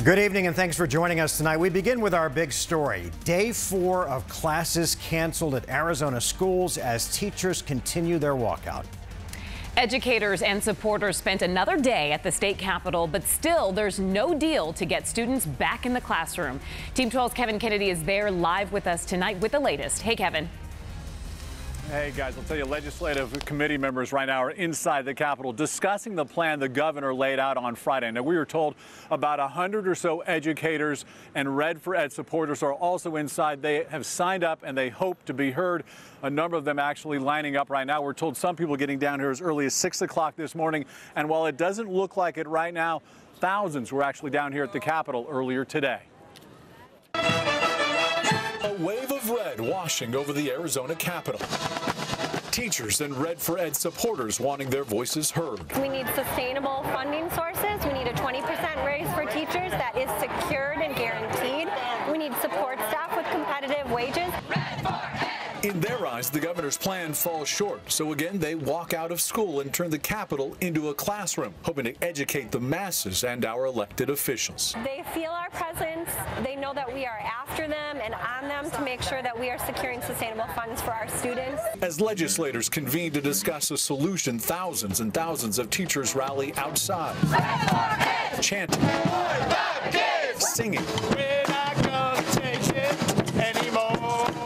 Good evening and thanks for joining us tonight. We begin with our big story. Day 4 of classes canceled at Arizona schools as teachers continue their walkout. Educators and supporters spent another day at the state capitol, but still there's no deal to get students back in the classroom. Team 12's Kevin Kennedy is there live with us tonight with the latest. Hey, Kevin. Hey guys, I'll tell you, legislative committee members right now are inside the Capitol discussing the plan the governor laid out on Friday. Now, we were told about 100 or so educators and Red for Ed supporters are also inside. They have signed up and they hope to be heard. A number of them actually lining up right now. We're told some people getting down here as early as 6 o'clock this morning. And while it doesn't look like it right now, thousands were actually down here at the Capitol earlier today. A wave of red washing over the Arizona Capitol. Teachers and Red for Ed supporters wanting their voices heard. We need sustainable funding sources. We need a 20% raise for teachers that is secured and guaranteed. We need support staff with competitive wages. In their eyes, the governor's plan falls short. So again, they walk out of school and turn the Capitol into a classroom, hoping to educate the masses and our elected officials. They feel our presence. They know that we are after them and on them to make sure that we are securing sustainable funds for our students. As legislators convene to discuss a solution, thousands and thousands of teachers rally outside, chanting, singing,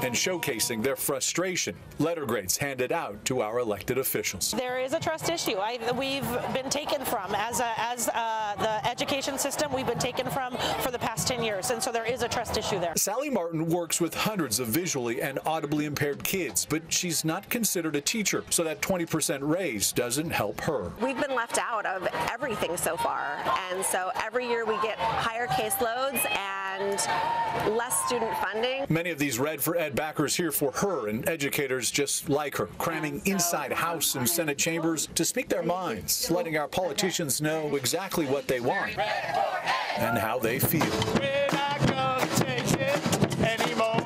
and showcasing their frustration. Letter grades handed out to our elected officials. There is a trust issue. We've been taken from, as the education system, we've been taken from for the past 10 years, and so there is a trust issue there. Sally Martin works with hundreds of visually and audibly impaired kids, but she's not considered a teacher, so that 20% raise doesn't help her. We've been left out of everything so far, and so every year we get higher caseloads and less student funding. Many of these Red for Ed backers here for her and educators just like her, cramming inside House and Senate chambers to speak their minds, letting our politicians know exactly what they want and how they feel. We're not gonna take it anymore.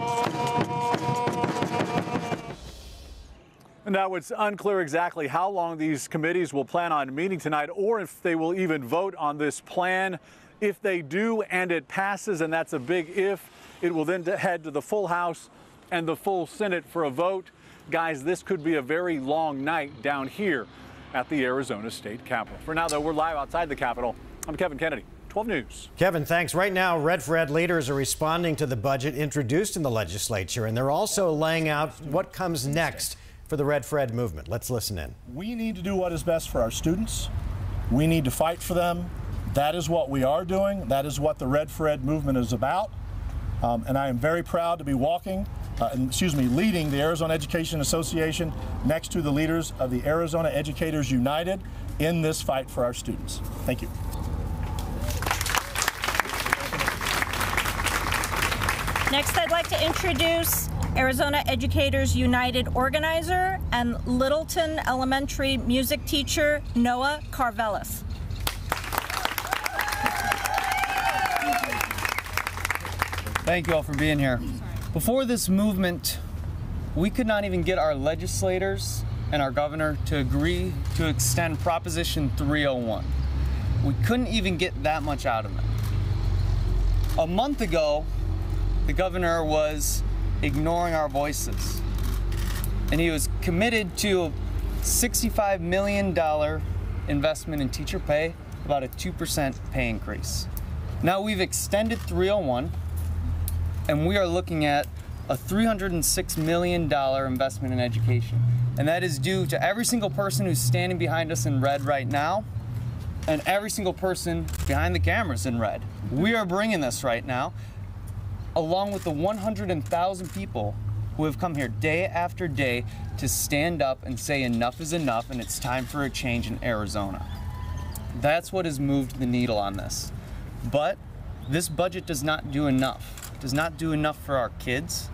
Now, it's unclear exactly how long these committees will plan on meeting tonight or if they will even vote on this plan. If they do and it passes, and that's a big if, it will then head to the full House and the full Senate for a vote. Guys, this could be a very long night down here at the Arizona State Capitol. For now, though, we're live outside the Capitol. I'm Kevin Kennedy, 12 News. Kevin, thanks. Right now, Red for Ed leaders are responding to the budget introduced in the legislature, and they're also laying out what comes next for the Red for Ed movement. Let's listen in. We need to do what is best for our students. We need to fight for them. That is what we are doing. That is what the Red for Ed movement is about. And I am very proud to be leading the Arizona Education Association next to the leaders of the Arizona Educators United in this fight for our students. Thank you. Next, I'd like to introduce Arizona Educators United organizer and Littleton Elementary music teacher, Noah Carvelis. Thank you all for being here. Before this movement, we could not even get our legislators and our governor to agree to extend Proposition 301. We couldn't even get that much out of them. A month ago, the governor was ignoring our voices, and he was committed to a $65 million investment in teacher pay, about a 2% pay increase. Now we've extended 301, and we are looking at a $306 million investment in education. And that is due to every single person who's standing behind us in red right now, and every single person behind the cameras in red. We are bringing this right now, along with the 100,000 people who have come here day after day to stand up and say enough is enough and it's time for a change in Arizona. That's what has moved the needle on this. But this budget does not do enough. It does not do enough for our kids.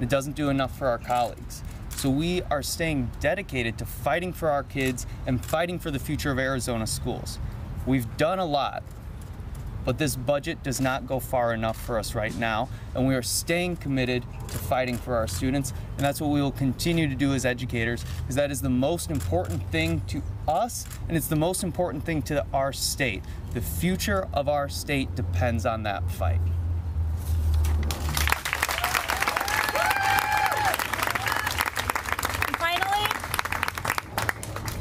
It doesn't do enough for our colleagues. So we are staying dedicated to fighting for our kids and fighting for the future of Arizona schools. We've done a lot, but this budget does not go far enough for us right now, and we are staying committed to fighting for our students, and that's what we will continue to do as educators, because that is the most important thing to us, and it's the most important thing to our state. The future of our state depends on that fight.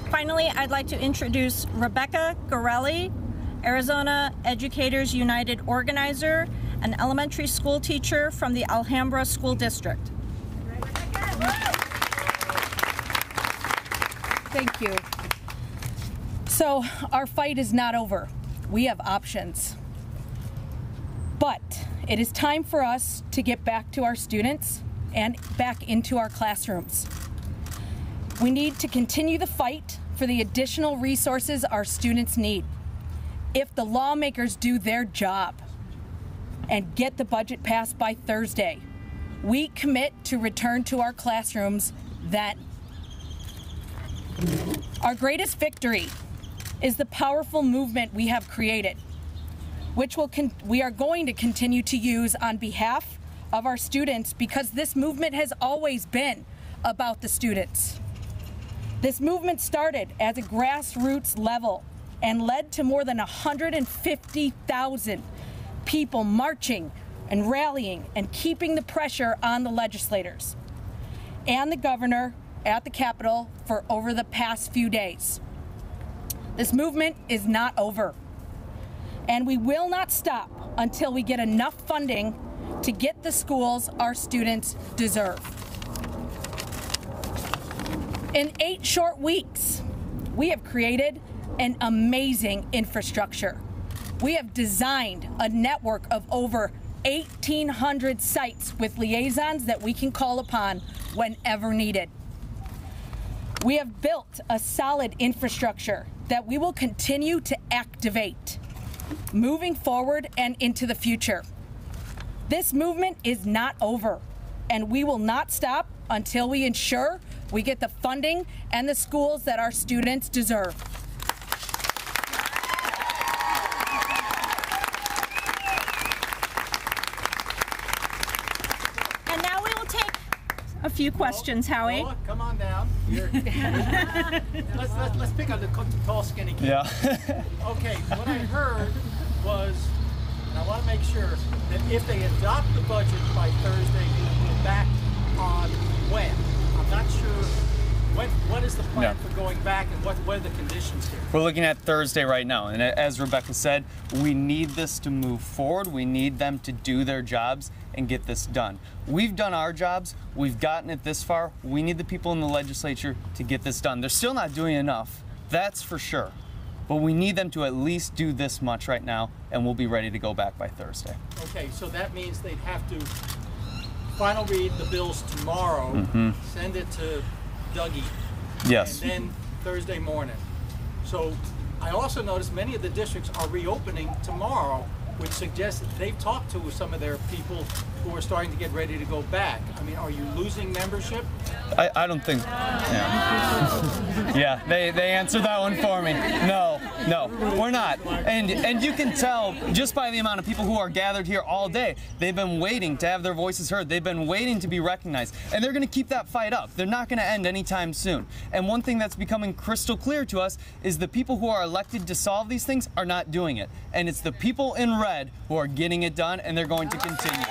Finally, I'd like to introduce Rebecca Gorelli, Arizona Educators United organizer and elementary school teacher from the Alhambra School District. Thank you. So, our fight is not over. We have options. But it is time for us to get back to our students and back into our classrooms. We need to continue the fight for the additional resources our students need. If the lawmakers do their job and get the budget passed by Thursday, we commit to return to our classrooms then. Our greatest victory is the powerful movement we have created, which we are going to continue to use on behalf of our students, because this movement has always been about the students. This movement started at a grassroots level and led to more than 150,000 people marching and rallying and keeping the pressure on the legislators and the governor at the Capitol for over the past few days. This movement is not over, and we will not stop until we get enough funding to get the schools our students deserve. In 8 short weeks, we have created an amazing infrastructure. We have designed a network of over 1,800 sites with liaisons that we can call upon whenever needed. We have built a solid infrastructure that we will continue to activate, moving forward and into the future. This movement is not over, and we will not stop until we ensure we get the funding and the schools that our students deserve. And now we will take a few questions, Howie. Noah, come on down. Let's pick on the tall, skinny kid. Yeah. Okay, what I heard was, and I want to make sure, that if they adopt the budget by Thursday, we will go back on when? I'm not sure. What is the plan for going back, and what are the conditions here? We're looking at Thursday right now, and as Rebecca said, we need this to move forward. We need them to do their jobs and get this done. We've done our jobs. We've gotten it this far. We need the people in the legislature to get this done. They're still not doing enough, that's for sure. But we need them to at least do this much right now, and we'll be ready to go back by Thursday. Okay, so that means they'd have to final read the bills tomorrow, send it to Dougie, yes, and then Thursday morning. So I also noticed many of the districts are reopening tomorrow, which suggests that they've talked to some of their people who are starting to get ready to go back. I mean, are you losing membership? I don't think. Yeah, yeah, they answered that one for me. No, we're not. And you can tell just by the amount of people who are gathered here all day. They've been waiting to have their voices heard. They've been waiting to be recognized, and they're going to keep that fight up. They're not going to end anytime soon. And one thing that's becoming crystal clear to us is the people who are elected to solve these things are not doing it, and it's the people in red who are getting it done, and they're going to continue.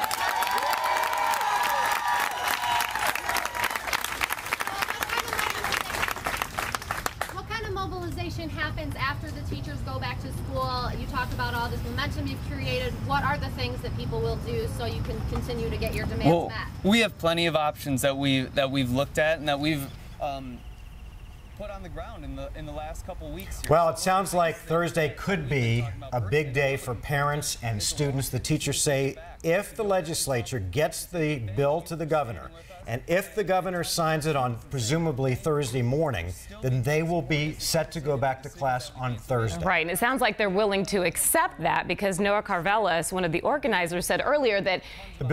Happens after the teachers go back to school? You talked about all this momentum you've created. What are the things that people will do so you can continue to get your demands met? We have plenty of options that we've looked at and that we've put on the ground in the last couple weeks here. Well, it sounds like Thursday could be a big day for parents and students. The teachers say if the legislature gets the bill to the governor And if the governor signs it on presumably Thursday morning, then they will be set to go back to class on Thursday. Right, and it sounds like they're willing to accept that because Noah Carvelis, one of the organizers, said earlier that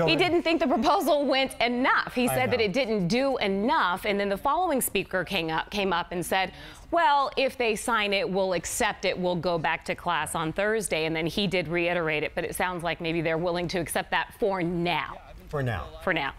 he didn't think the proposal went enough. He said that it didn't do enough, and then the following speaker came up and said, well, if they sign it, we'll accept it, we'll go back to class on Thursday, and then he did reiterate it, but it sounds like maybe they're willing to accept that for now. For now. For now.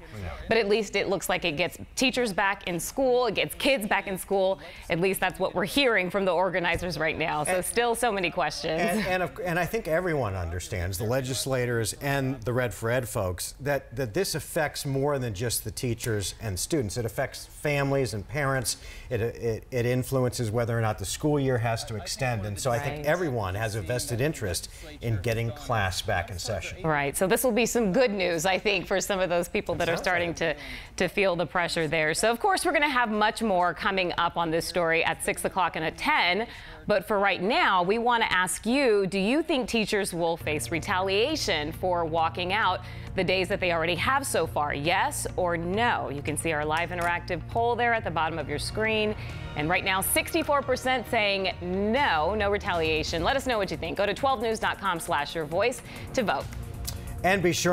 But at least it looks like it gets teachers back in school, it gets kids back in school. At least that's what we're hearing from the organizers right now. So still so many questions. And I think everyone understands, the legislators and the Red for Ed folks, that this affects more than just the teachers and students. It affects families and parents. It influences whether or not the school year has to extend. And so I think everyone has a vested interest in getting class back in session. Right. So this will be some good news, I think, for some of those people that are starting to feel the pressure there. So, of course, we're going to have much more coming up on this story at 6 o'clock and at 10. But for right now, we want to ask you, do you think teachers will face retaliation for walking out the days that they already have so far? Yes or no? You can see our live interactive poll there at the bottom of your screen. And right now, 64% saying no retaliation. Let us know what you think. Go to 12news.com/yourvoice to vote. And be sure